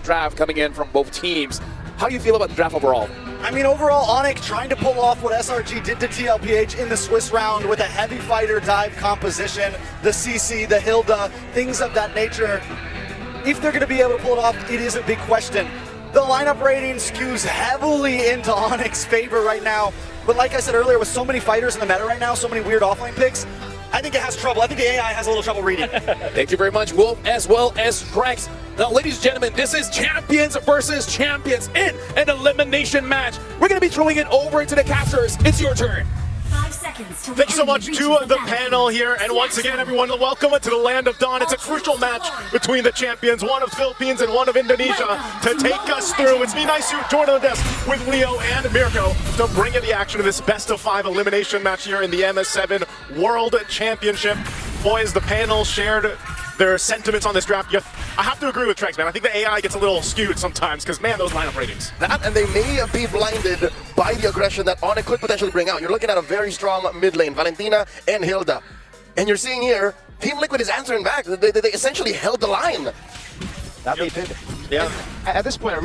draft coming in from both teams. How do you feel about the draft overall? I mean, overall, ONIC trying to pull off what SRG did to TLPH in the Swiss round with a heavy fighter dive composition, the CC, the Hilda, things of that nature. If they're going to be able to pull it off, it is a big question. The lineup rating skews heavily into ONIC's favor right now. But like I said earlier, with so many fighters in the meta right now, so many weird offlane picks, I think it has trouble. I think the AI has a little trouble reading. Thank you very much, Wolf, as well as Drex. Now, ladies and gentlemen, this is champions versus champions in an elimination match. We're going to be throwing it over into the casters. It's your turn. 5 seconds to Thanks so much to the panel here, and once again, everyone, welcome to the land of Dawn. It's a crucial match between the champions, one of the Philippines and one of Indonesia, to take us through. It's me, Nice, joined on the desk with Leo and Mirko to bring you the action of this best-of-5 elimination match here in the MS7 World Championship. Boys, the panel shared their sentiments on this draft. I have to agree with Trex, man. I think the AI gets a little skewed sometimes because, man, those lineup ratings. That, and they may be blinded by the aggression that ONIC could potentially bring out. You're looking at a very strong mid lane, Valentina and Hilda. And you're seeing here, Team Liquid is answering back. They essentially held the line. That made pivot. Yeah. At this point,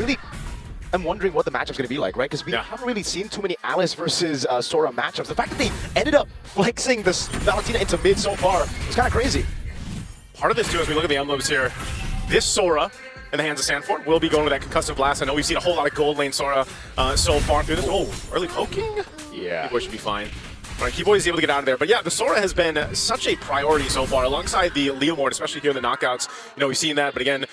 I'm wondering what the matchup's going to be like, right? Because we haven't really seen too many Alice versus Sora matchups. The fact that they ended up flexing this Valentina into mid so far is kind of crazy. Part of this, too, as we look at the emblems here, this Sora in the hands of Sanford will be going with that concussive blast. I know we've seen a whole lot of gold lane Sora so far through this. Oh, early poking? Yeah. Keyboy should be fine. Right, Keyboy is able to get out of there. But yeah, the Sora has been such a priority so far, alongside the Leomord, especially here in the knockouts. You know, we've seen that, but again,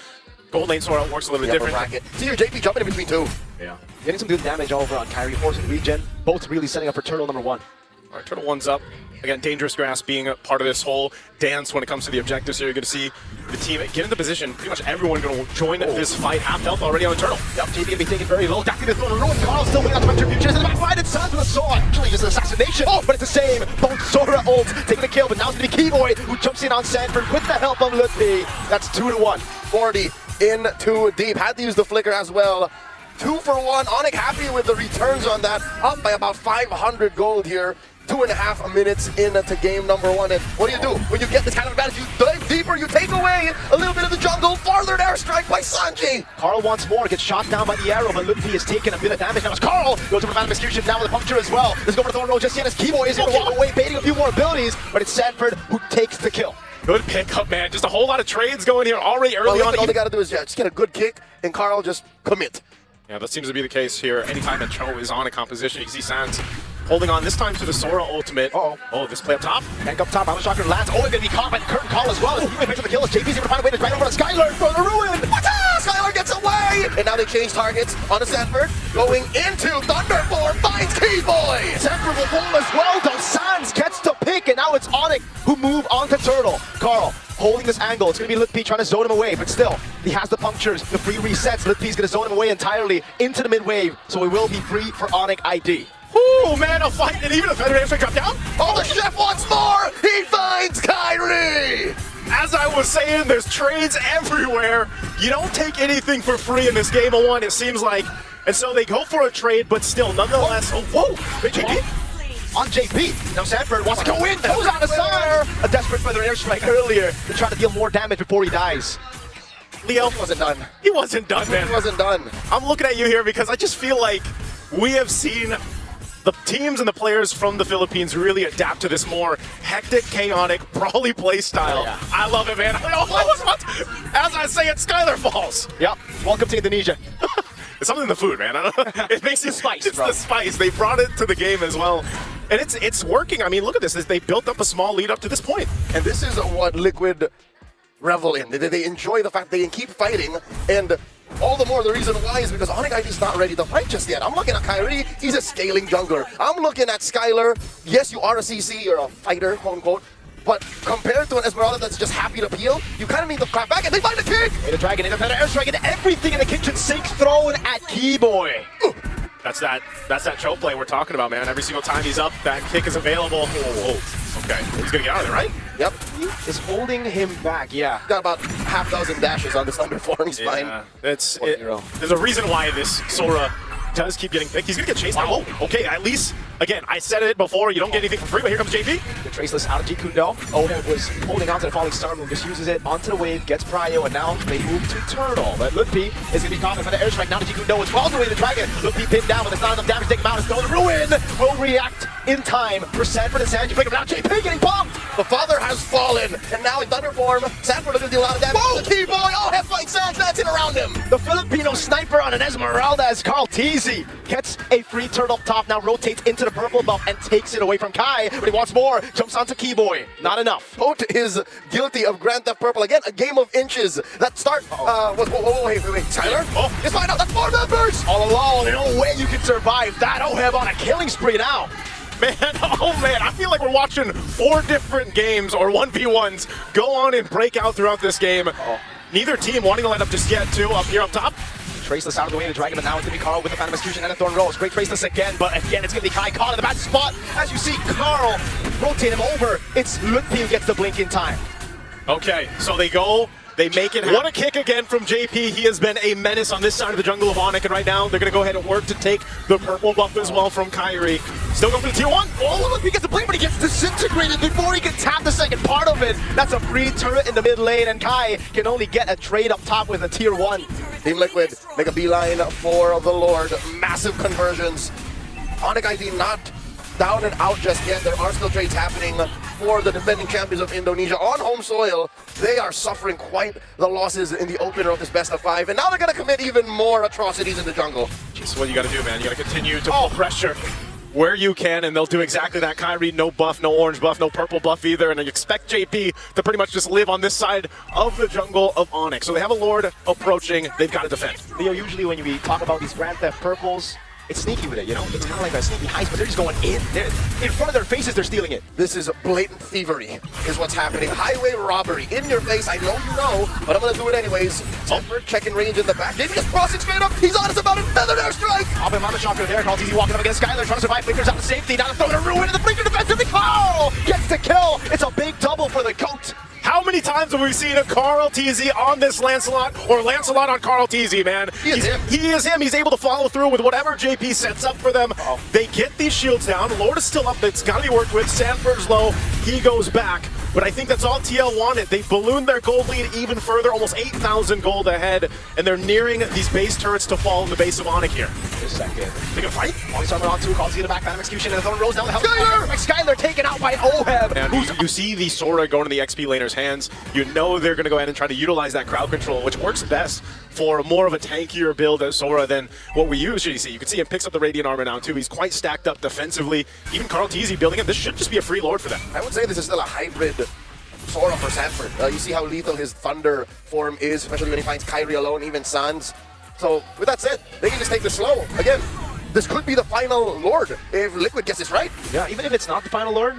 gold lane Sora works a little bit different. Bracket. See your JP jumping in between two. Yeah. Getting some good damage over on Kyrie, forcing regen. Both really setting up for turtle number 1. All right, Turtle 1's up. Again, Dangerous Grass being a part of this whole dance when it comes to the objectives here. You're going to see the team get into position. Pretty much everyone going to join this fight. Half health already on the Turtle. Yep, JP gonna be taken very low. Daphne to throw the ruin. Carl still waiting on the retribution. And the backline, it sounds with a sword. Actually, just an assassination. Oh, but it's the same. Both Sora ult taking the kill, but now it's going to be Keyboy who jumps in on Sanford with the help of Lutfi. That's 2-1. 40 in too deep. Had to use the flicker as well. 2 for 1. ONIC happy with the returns on that. Up by about 500 gold here. 2.5 minutes into game number 1. And what do? When you get this kind of advantage, you dive deeper, you take away a little bit of the jungle, farther airstrike by Sanji. Carl once more gets shot down by the arrow, but Lutfi has taken a bit of damage. Now it's Carl goes over the man of execution now with a puncture as well. Let's go for the thorn roll just yet as Keyboy is going to walk away, baiting a few more abilities, but it's Sanford who takes the kill. Good pickup, man. Just a whole lot of trades going here already early on. All they got to do is just get a good kick, and Carl just commit. Yeah, that seems to be the case here. Anytime that Cho is on a composition, you can see Sans holding on this time to the Sora ultimate. Oh, this play up top. Tank up top, Auto Shocker lands. Oh, it's going to be caught by the curtain call as well. He might pick up the kill as JP's able to find a way to drive over to Skylar for the ruin. Skylar gets away! And now they change targets on the Sanford. Going into Thunderform, finds Keyboy! Sanford will roll as well, though. Sans gets to pick, and now it's ONIC who move on to Turtle. Carl holding this angle. It's going to be Lutfi trying to zone him away, but still, he has the punctures, the free resets. Lutfi's going to zone him away entirely into the mid-wave, so he will be free for ONIC ID. Ooh, man, a fight, and even a feather hamstring drop down. Oh, the chef wants more! He finds Kyrie! As I was saying, there's trades everywhere. You don't take anything for free in this game of 1, it seems like. And so they go for a trade, but still, nonetheless. Oh, whoa! JP? On JP. Now Sanford wants to go in, goes on the side. A desperate feather airstrike earlier to try to deal more damage before he dies. Leo wasn't done. He wasn't done, man. He wasn't done. I'm looking at you here because I just feel like we have seen the teams and the players from the Philippines really adapt to this more hectic, chaotic, brawly play style. Yeah. I love it, man. As I say it, Skylar falls. Yep. Welcome to Indonesia. It's something in the food, man. I don't know. It makes it spice, It's bro. the spice. They brought it to the game as well. And it's working. I mean, look at this. They built up a small lead up to this point. And this is what Liquid revel in. They enjoy the fact they can keep fighting, and all the more the reason why is because ONIC ID is not ready to fight just yet. I'm looking at Kyrie, he's a scaling jungler. I'm looking at Skylar, yes, you are a CC, you're a fighter, quote unquote, but compared to an Esmeralda that's just happy to peel, you kind of need to clap back, and they find the kick! And the dragon, and a feather airstrike, and everything in the kitchen sink thrown at Keyboy. That's that choke play we're talking about, man. Every single time he's up, that kick is available. Oh, okay. He's gonna get out of there, right? Yep. Is holding him back, yeah. Got about half dozen dashes on this Thunderform, he's fine. There's a reason why this Sora does keep getting picked. He's gonna get chased now. Oh, okay, at least Again, I said it before, you don't get anything for free, but here comes JP. The traceless out of Jikundo. Oheb was holding on to the falling star move, just uses it onto the wave, gets Prio, and now they move to Turtle. But Lutpi is going to be caught for the airstrike. Now to Jikundo as well, the way the dragon. Lutpi pinned down with a not enough damage, take him out, and Ruin will react in time for Sanford and Sanji. Bring him down, JP getting pumped! The father has fallen, and now in thunder form, Sanford looking to deal a lot of damage. Whoa! The key boy, Oheb fights Sands, that's it around him. The Filipino sniper on an Esmeralda as Carl Teasy gets a free turn up top, now rotates into the purple buff and takes it away from Kai, but he wants more, jumps onto Keyboy. Not enough. Pote is guilty of Grand Theft Purple. Again, a game of inches. That start was, wait, Tyler? Oh. It's fine out, that's 4 members! All alone, there's no way you can survive that. Oheb on a killing spree now. Man, oh man, I feel like we're watching 4 different games or 1v1s go on and break out throughout this game. Neither team wanting to let up just yet, too, up here up top. Traceless out of the way of the dragon, but now it's going to be Carl with the Phantom Execution and a Thorn Rose. Great Traceless again, but again, it's going to be Kai caught in the bad spot. As you see, Carl rotate him over. It's Lutpi who gets the blink in time. Okay, so they go, they make it. What a kick again from JP. He has been a menace on this side of the jungle of ONIC, and right now they're going to go ahead and work to take the purple buff as well from Kyrie. Still going for the tier 1. Oh, Lutpi gets the blink, but he gets disintegrated before he can tap the second part of it. That's a free turret in the mid lane, and Kai can only get a trade up top with a tier 1. Team Liquid make a beeline for the Lord. Massive conversions. ONIC ID not down and out just yet. There are still trades happening for the defending champions of Indonesia on home soil. They are suffering quite the losses in the opener of this best of 5, and now they're going to commit even more atrocities in the jungle. Just what you got to do, man. You got to continue to pull pressure where you can, and they'll do exactly that. Kyrie, no buff, no orange buff, no purple buff either, and you expect JP to pretty much just live on this side of the jungle of ONIC. So they have a Lord approaching. They've got to defend. Leo, usually when we talk about these Grand Theft Purples, it's sneaky with it, you know? It's kind of like a sneaky heist, but they're just going in. They're in front of their faces, they're stealing it. This is blatant thievery, is what's happening. Highway robbery, in your face. I know you know, but I'm going to do it anyways. Sanford checking range in the back. JP just crossing straight up. He's honest about it. Feather airstrike. Up and on the shocker there. Carl Teasy walking up against Skylar, trying to survive. Flickers out to safety. Now to throw in a ruin in the Flicker defensively. Carl gets the kill. It's a big double for the GOAT. How many times have we seen a Carl Teasy on this Lancelot, or Lancelot on Carl Teasy, man? He is him. He's able to follow through with whatever JP sets up for them. They get these shields down. Lord is still up. It's got to be worked with. Sanford's low. He goes back. But I think that's all TL wanted. They ballooned their gold lead even further, almost 8,000 gold ahead, and they're nearing these base turrets to fall in the base of ONIC here. Just a second. They can fight. Always armor on 2, Carl Teasy in the back, Phantom Execution, and the Thorn Rose down the health. Skylar taken out by Oheb. And you see the Sora going to the XP laner's hands. You know they're going to go ahead and try to utilize that crowd control, which works best for more of a tankier build as Sora than what we usually see. You can see him picks up the Radiant armor now too. He's quite stacked up defensively. Even Carl Teasy building it. This should just be a free Lord for them. I would say this is still a hybrid Sora for Sanford. You see how lethal his Thunder form is, especially when he finds Kyrie alone, even Sans. So with that said, they can just take this slow. Again, this could be the final Lord if Liquid gets this right. Yeah, even if it's not the final Lord,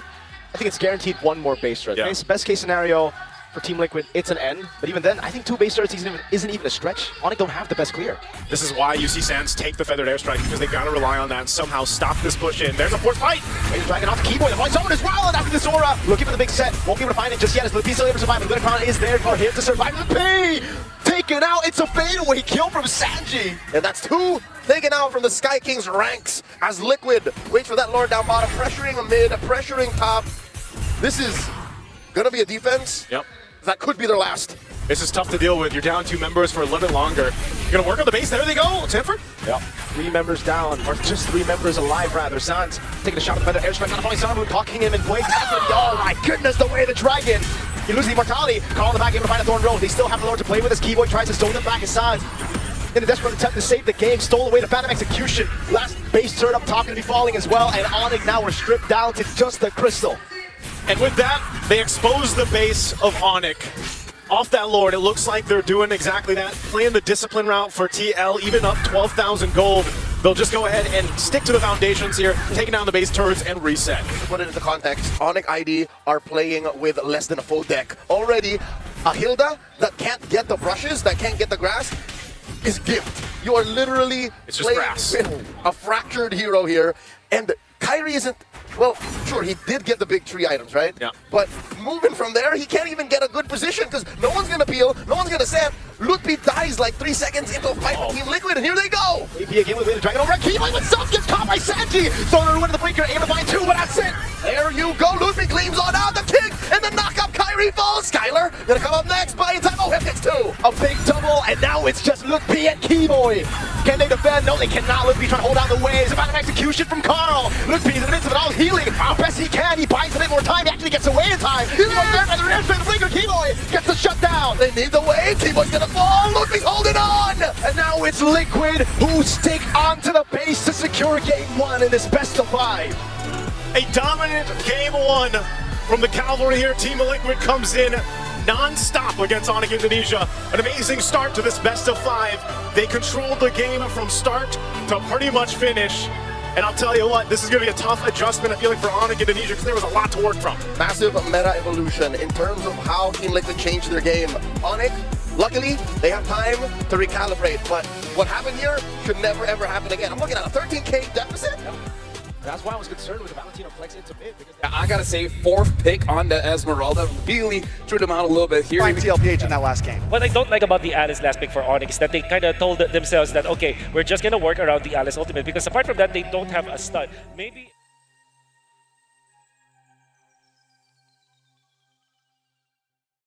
I think it's guaranteed one more base turret. Yeah. Best case scenario for Team Liquid, it's an N. But even then, I think 2 base turrets isn't even a stretch. ONIC don't have the best clear. This is why you see Sans take the feathered airstrike, because they've got to rely on that and somehow stop this push in. There's a forced fight. He's dragging off the Keyboy. The point's over as well. And after the Sora, looking for the big set. Won't be able to find it just yet as Lutpi still able to survive. The Glitter is there for him to survive. Lutpi taken out. It's a fadeaway kill from Sanji. And that's 2 taken out from the Sky King's ranks as Liquid waits for that Lord down bottom, pressuring mid, pressuring top. This is going to be a defense. Yep. That could be their last. This is tough to deal with. You're down 2 members for a little bit longer. You're going to work on the base. There they go. Sanford. Yep. 3 members down, or just 3 members alive, rather. Sans taking a shot at the feather airstrike, not falling Sun Moon, cocking him in place. Oh my goodness, the way the dragon. He loses the immortality. Carl in the back, able to find a Thorn Rose. They still have the Lord to play with. His Keyboy tries to stone them back as Sans, in a desperate attempt to save the game, stole away the Phantom Execution. Last base turret up top going to be falling as well, and ONIC now are stripped down to just the crystal. And with that, they expose the base of ONIC. Off that Lord, it looks like they're doing exactly that, playing the discipline route for TL, even up 12,000 gold. They'll just go ahead and stick to the foundations here, taking down the base turrets and reset. To put it into context, ONIC ID are playing with less than a full deck. Already, a Hilda that can't get the brushes, that can't get the grass, is gift. You are literally It's just playing grass. with a fractured hero here, and Kyrie isn't Well, sure, he did get the big 3 items, right? Yeah. But moving from there, he can't even get a good position because no one's going to peel, no one's going to set. Lutpi dies like 3 seconds into a fight with Team Liquid, and here they go! AP again with the Dragon over. Keyboy with self gets caught by Sanji. Throwing her into the blinker, able to find 2, but that's it. There you go, Lutpi gleams on out, the kick, and the knock-up Kyrie falls. Skylar gonna come up next, but in time, oh, hip hits 2. A big double, and now it's just Lutpi and Keyboy. Can they defend? No, they cannot. Lutpi trying to hold down the waves. About an execution from Carl. Lutpi in the midst of it all, healing. Best he can. He buys a bit more time. He actually gets away in time. He's right there by the red the blinker. Keyboy gets the shutdown. They need the wave, Keyboy's gonna fall, Lutpi's holding on! And now it's Liquid who stick onto the base to secure game 1 in this best of 5. A dominant game 1 from the Cavalry here. Team Liquid comes in non-stop against ONIC Indonesia. An amazing start to this best of 5. They controlled the game from start to pretty much finish. And I'll tell you what, this is going to be a tough adjustment, I feel like, for ONIC Indonesia because there was a lot to work from. Massive meta evolution in terms of how Team Liquid changed their game. ONIC, luckily, they have time to recalibrate, but what happened here should never ever happen again. I'm looking at a 13K deficit. That's why I was concerned with the Valentino flex into mid. Because I gotta say, 4th pick on the Esmeralda really threw them out a little bit here. Fine TLPH in that last game. What I don't like about the Alice last pick for ONIC is that they kind of told themselves that, okay, we're just going to work around the Alice ultimate, because apart from that, they don't have a stud. Maybe...